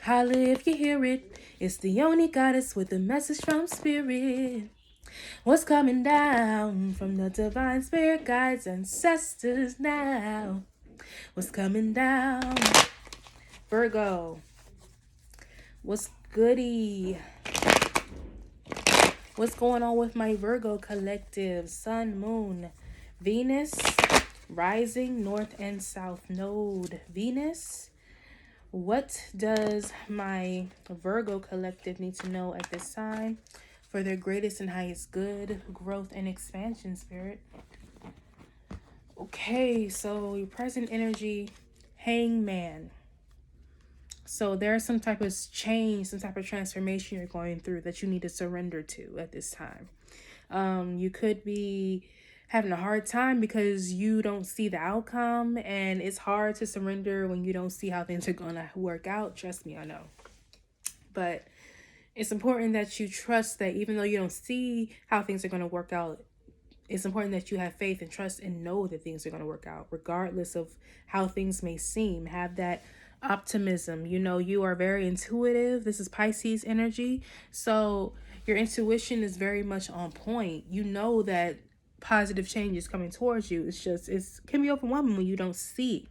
Holla if you hear it. It's the only goddess with a message from spirit. What's coming down from the divine spirit guides ancestors now? What's coming down? Virgo. What's goody? What's going on with my Virgo collective? Sun, Moon, Venus, rising, North and South node. Venus. What does my Virgo collective need to know at this time for their greatest and highest good, growth, and expansion, Spirit? Okay, so your present energy, Hangman. So there's some type of change, some type of transformation you're going through that you need to surrender to at this time. You could be having a hard time because you don't see the outcome, and it's hard to surrender when you don't see how things are going to work out. Trust me, I know. But it's important that you trust that even though you don't see how things are going to work out, it's important that you have faith and trust and know that things are going to work out regardless of how things may seem. Have that optimism. You know, you are very intuitive. This is Pisces energy. So your intuition is very much on point. You know that positive change is coming towards you. It's just, it can be overwhelming when you don't see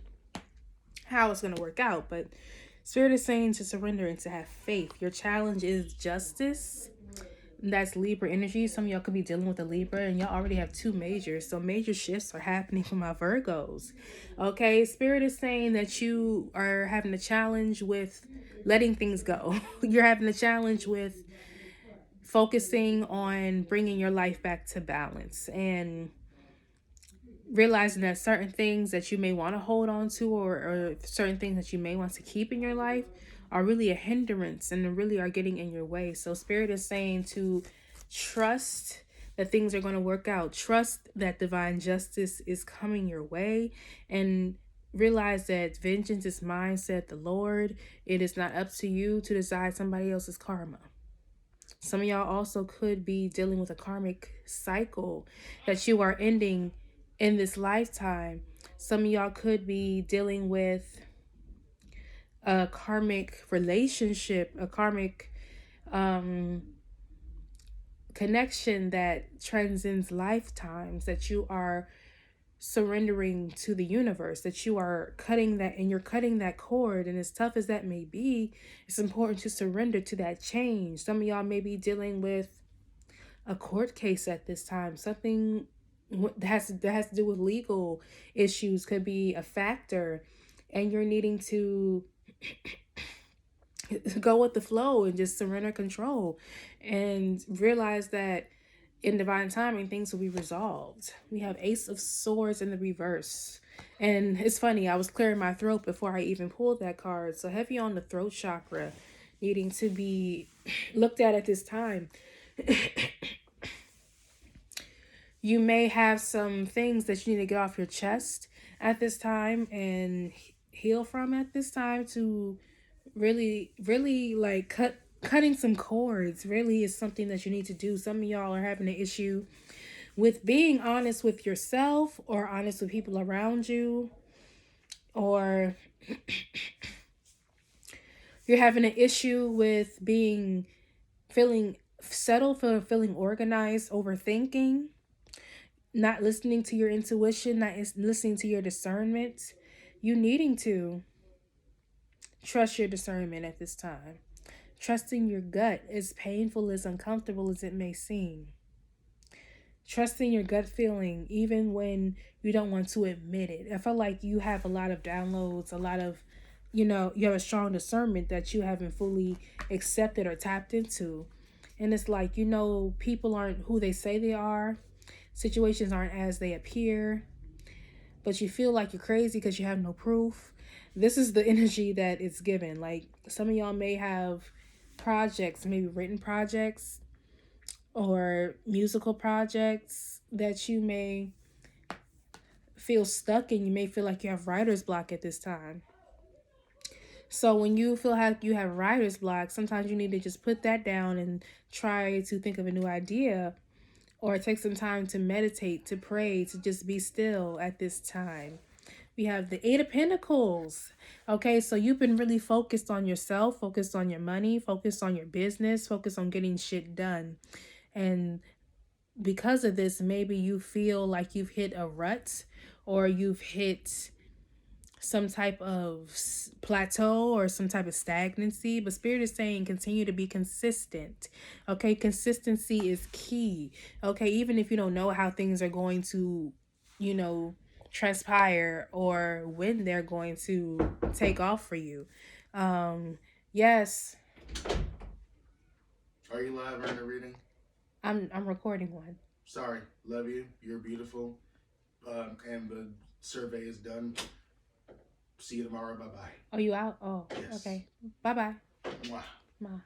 how it's going to work out. But Spirit is saying to surrender and to have faith. Your challenge is justice. That's Libra energy. Some of y'all could be dealing with a Libra and y'all already have 2 majors. So major shifts are happening for my Virgos. Okay, Spirit is saying that you are having a challenge with letting things go. You're having a challenge with focusing on bringing your life back to balance and realizing that certain things that you may want to hold on to or certain things that you may want to keep in your life are really a hindrance and really are getting in your way. So Spirit is saying to trust that things are going to work out. Trust that divine justice is coming your way, and realize that vengeance is mine, said the Lord. It is not up to you to decide somebody else's karma. Some of y'all also could be dealing with a karmic cycle that you are ending in this lifetime. Some of y'all could be dealing with a karmic relationship, a karmic connection that transcends lifetimes, that you are surrendering to the universe, that you are cutting that, and you're cutting that cord. And as tough as that may be, it's important to surrender to that change. Some of y'all may be dealing with a court case at this time. Something that has to do with legal issues could be a factor, and you're needing to go with the flow and just surrender control and realize that in divine timing things will be resolved. We have Ace of Swords in the reverse, and it's funny, I was clearing my throat before I even pulled that card. So heavy on the throat chakra needing to be looked at this time. You may have some things that you need to get off your chest at this time and heal from at this time, to really like cutting some cords really is something that you need to do. Some of y'all are having an issue with being honest with yourself or honest with people around you, or you're having an issue with feeling settled, feeling organized, overthinking, not listening to your intuition, not listening to your discernment. You needing to trust your discernment at this time. Trusting your gut, as painful, as uncomfortable as it may seem. Trusting your gut feeling, even when you don't want to admit it. I feel like you have a lot of downloads, a lot of, you have a strong discernment that you haven't fully accepted or tapped into. And it's like, people aren't who they say they are. Situations aren't as they appear. But you feel like you're crazy because you have no proof. This is the energy that it's given. Like, some of y'all may have projects, maybe written projects or musical projects that you may feel stuck in. You may feel like you have writer's block at this time. So when you feel like you have writer's block, sometimes you need to just put that down and try to think of a new idea, or take some time to meditate, to pray, to just be still at this time. We have the 8 of Pentacles. Okay, so you've been really focused on yourself, focused on your money, focused on your business, focused on getting shit done. And because of this, maybe you feel like you've hit a rut, or you've hit some type of plateau or some type of stagnancy. But Spirit is saying continue to be consistent. Okay, consistency is key. Okay, even if you don't know how things are going to, you know, transpire, or when they're going to take off for you. Yes. Are you live right now reading? I'm recording one. Sorry, love you. You're beautiful. And the survey is done. See you tomorrow. Bye bye. Oh, you out? Oh, yes. Okay. Bye bye. Mwah.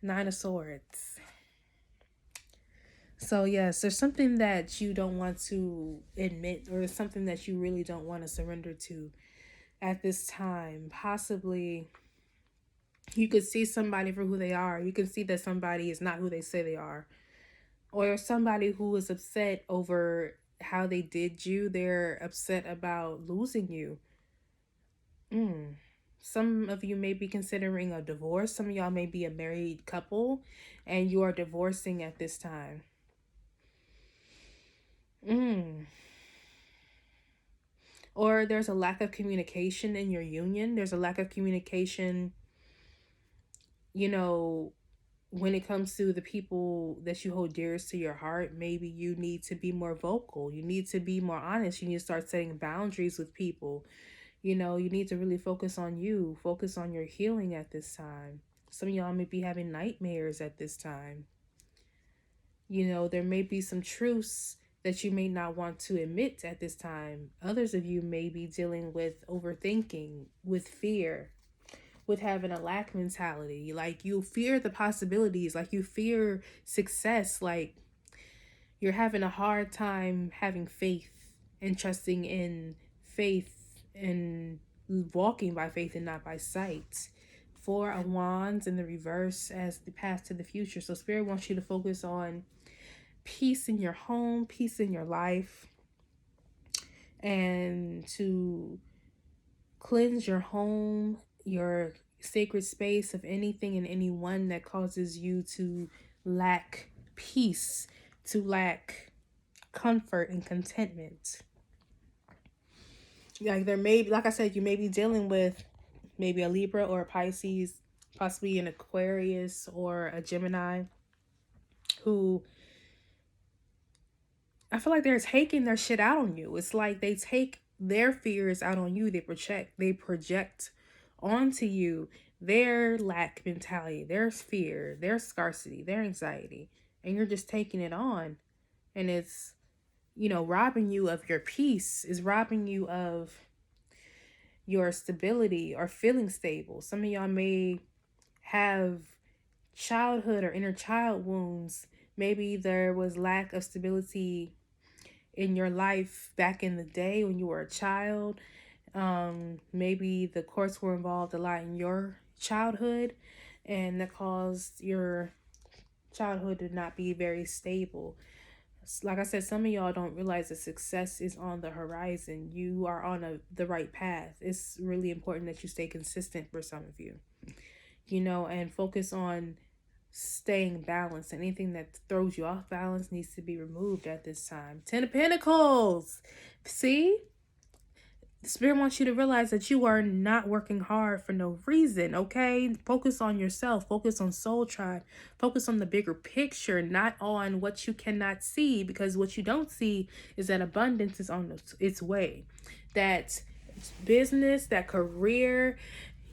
Nine of Swords. So yes, there's something that you don't want to admit, or something that you really don't want to surrender to at this time. Possibly you could see somebody for who they are. You can see that somebody is not who they say they are. Or somebody who is upset over how they did you. They're upset about losing you. Some of you may be considering a divorce. Some of y'all may be a married couple and you are divorcing at this time. Or there's a lack of communication in your union. There's a lack of communication, you know, when it comes to the people that you hold dearest to your heart. Maybe you need to be more vocal. You need to be more honest. You need to start setting boundaries with people. You know, you need to really focus on you. Focus on your healing at this time. Some of y'all may be having nightmares at this time. You know, there may be some truths that you may not want to admit at this time. Others of you may be dealing with overthinking, with fear, with having a lack mentality. Like you fear the possibilities, like you fear success, like you're having a hard time having faith and trusting in faith and walking by faith and not by sight. Four of Wands in the reverse as the past to the future. So Spirit wants you to focus on peace in your home, peace in your life, and to cleanse your home, your sacred space, of anything and anyone that causes you to lack peace, to lack comfort and contentment. Like there may, like I said, you may be dealing with maybe a Libra or a Pisces, possibly an Aquarius or a Gemini, who I feel like they're taking their shit out on you. It's like they take their fears out on you. They project onto you their lack mentality, their fear, their scarcity, their anxiety, and you're just taking it on. And it's, you know, robbing you of your peace, is robbing you of your stability or feeling stable. Some of y'all may have childhood or inner child wounds. Maybe there was lack of stability in your life back in the day when you were a child. Maybe the courts were involved a lot in your childhood, and that caused your childhood to not be very stable. Like I said, some of y'all don't realize that success is on the horizon. You are on the right path. It's really important that you stay consistent for some of you, you know, and focus on staying balanced. Anything that throws you off balance needs to be removed at this time. 10 of Pentacles. See? The Spirit wants you to realize that you are not working hard for no reason, okay? Focus on yourself. Focus on Soul Tribe. Focus on the bigger picture, not on what you cannot see, because what you don't see is that abundance is on its way. That business, that career,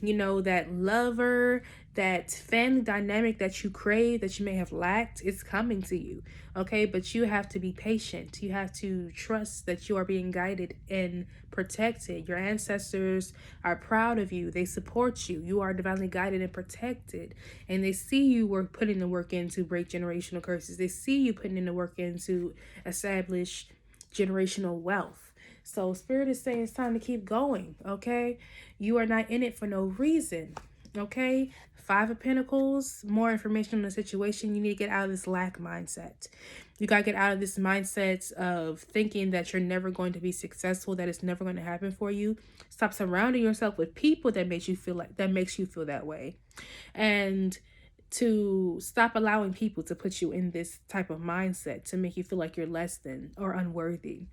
you know, that lover, that family dynamic that you crave, that you may have lacked, is coming to you, okay? But you have to be patient. You have to trust that you are being guided and protected. Your ancestors are proud of you. They support you. You are divinely guided and protected. And they see you putting the work in to break generational curses. They see you putting in the work in to establish generational wealth. So Spirit is saying it's time to keep going, okay? You are not in it for no reason. Okay, Five of Pentacles, more information on the situation. You need to get out of this lack mindset. You got to get out of this mindset of thinking that you're never going to be successful, that it's never going to happen for you. Stop surrounding yourself with people that makes you feel that way. And to stop allowing people to put you in this type of mindset to make you feel like you're less than or unworthy,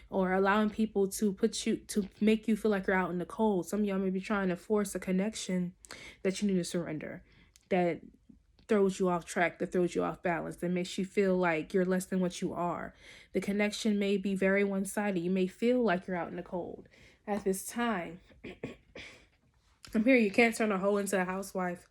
or allowing people to make you feel like you're out in the cold. Some of y'all may be trying to force a connection that you need to surrender, that throws you off track, that throws you off balance, that makes you feel like you're less than what you are. The connection may be very one-sided. You may feel like you're out in the cold at this time. I'm here. You can't turn a hoe into a housewife.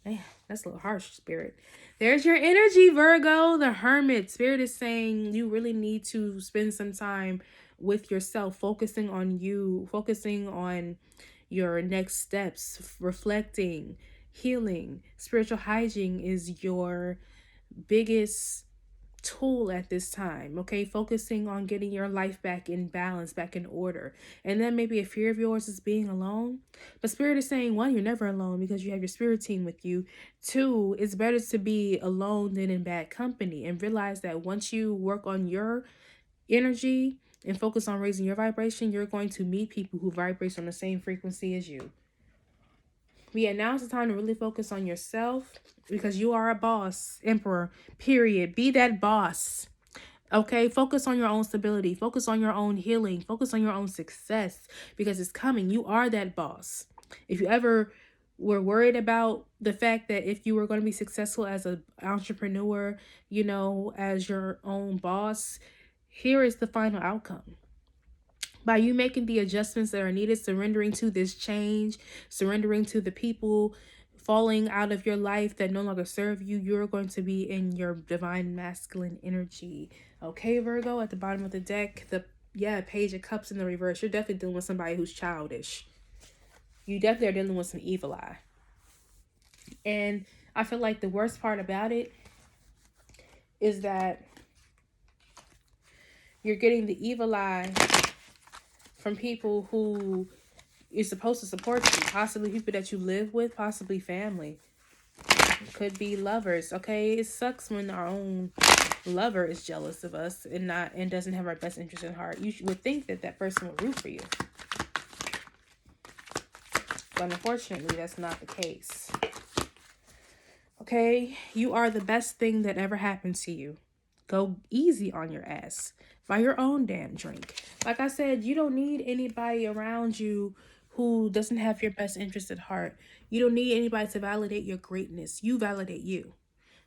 Man, that's a little harsh, Spirit. There's your energy, Virgo, the Hermit. Spirit is saying you really need to spend some time with yourself, focusing on you, focusing on your next steps, reflecting, healing. Spiritual hygiene is your biggest tool at this time. Okay, focusing on getting your life back in balance, back in order. And then maybe a fear of yours is being alone. But Spirit is saying, one, you're never alone because you have your spirit team with you. Two, it's better to be alone than in bad company. And realize that once you work on your energy and focus on raising your vibration, you're going to meet people who vibrate on the same frequency as you. Yeah, now's the time to really focus on yourself, because you are a boss, emperor, period. Be that boss. Okay, focus on your own stability, focus on your own healing, focus on your own success, because it's coming. You are that boss. If you ever were worried about the fact that if you were going to be successful as an entrepreneur, as your own boss, here is the final outcome. By you making the adjustments that are needed, surrendering to this change, surrendering to the people falling out of your life that no longer serve you, you're going to be in your divine masculine energy. Okay, Virgo, at the bottom of the deck, Page of Cups in the reverse. You're definitely dealing with somebody who's childish. You definitely are dealing with some evil eye. And I feel like the worst part about it is that you're getting the evil eye from people who is supposed to support you, possibly people that you live with, possibly family. It could be lovers. Okay, it sucks when our own lover is jealous of us and doesn't have our best interest in heart. You would think that person would root for you, but unfortunately that's not the case. Okay, you are the best thing that ever happened to you. Go easy on your ass. Buy your own damn drink. Like I said, you don't need anybody around you who doesn't have your best interest at heart. You don't need anybody to validate your greatness. You validate you.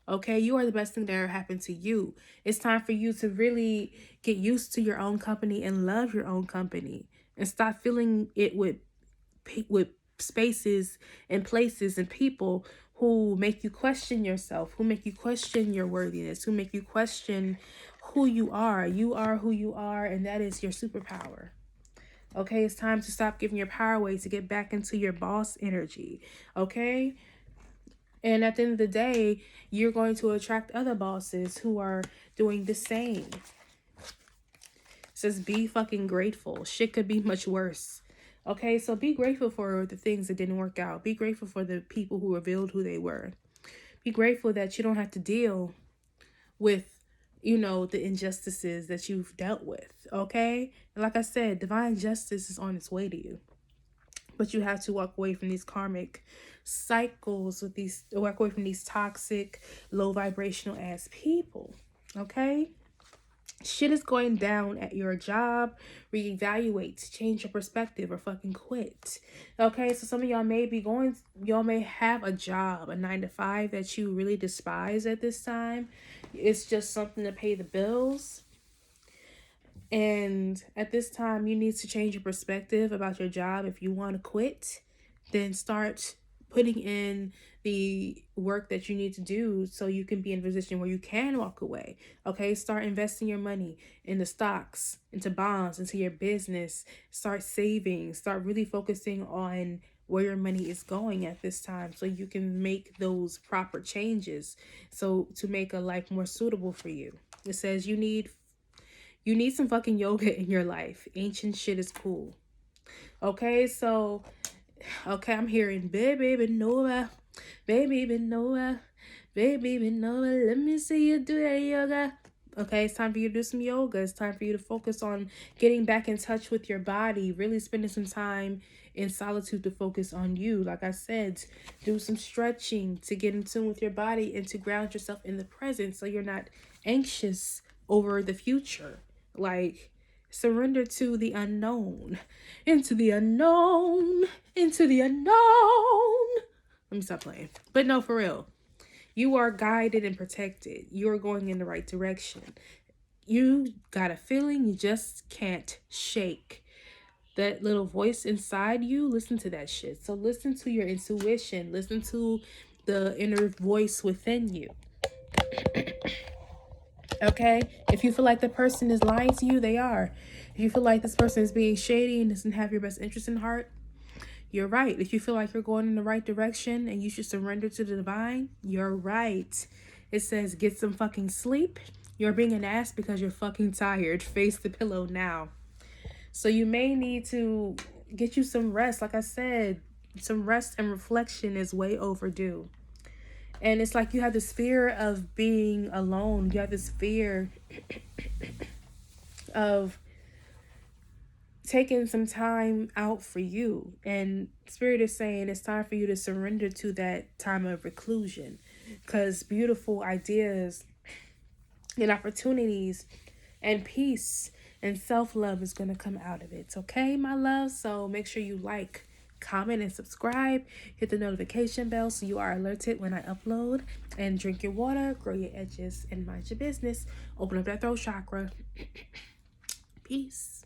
Okay, you are the best thing that ever happened to you. It's time for you to really get used to your own company and love your own company, and stop filling it with spaces and places and people who make you question yourself, who make you question your worthiness, who make you question who you are. You are who you are, and that is your superpower. Okay, it's time to stop giving your power away, to get back into your boss energy. Okay? And at the end of the day, you're going to attract other bosses who are doing the same. It says be fucking grateful. Shit could be much worse. Okay, so be grateful for the things that didn't work out. Be grateful for the people who revealed who they were. Be grateful that you don't have to deal with, the injustices that you've dealt with. Okay? And like I said, divine justice is on its way to you. But you have to walk away from these karmic cycles walk away from these toxic, low vibrational ass people. Okay? Shit is going down at your job. Reevaluate, change your perspective, or fucking quit. Okay, so some of y'all may have a job, a 9-to-5 that you really despise at this time. It's just something to pay the bills. And at this time, you need to change your perspective about your job. If you want to quit, then start putting in the work that you need to do so you can be in a position where you can walk away. Okay, start investing your money in the stocks, into bonds, into your business. Start saving. Start really focusing on where your money is going at this time so you can make those proper changes, so to make a life more suitable for you. It says you need some fucking yoga in your life. Ancient shit is cool. Okay, so Okay, I'm hearing baby Benova, baby Benova, baby Benova. Let me see you do that yoga. Okay, it's time for you to do some yoga. It's time for you to focus on getting back in touch with your body, really spending some time in solitude to focus on you. Like I said, do some stretching to get in tune with your body and to ground yourself in the present so you're not anxious over the future. Like, surrender to the unknown, into the unknown, into the unknown. Let me stop playing. But no, for real. You are guided and protected. You are going in the right direction. You got a feeling you just can't shake. That little voice inside you, listen to that shit. So listen to your intuition. Listen to the inner voice within you. Okay? If you feel like the person is lying to you, they are. If you feel like this person is being shady and doesn't have your best interest in heart, you're right. If you feel like you're going in the right direction and you should surrender to the divine, you're right. It says get some fucking sleep. You're being an ass because you're fucking tired. Face the pillow now. So you may need to get you some rest. Like I said, some rest and reflection is way overdue. And it's like you have this fear of being alone. You have this fear of taking some time out for you. And Spirit is saying it's time for you to surrender to that time of reclusion. Because beautiful ideas and opportunities and peace and self-love is going to come out of it. Okay, my love? So make sure you like, comment, and subscribe. Hit the notification bell so you are alerted when I upload. And drink your water, grow your edges, and mind your business. Open up that throat chakra. Peace.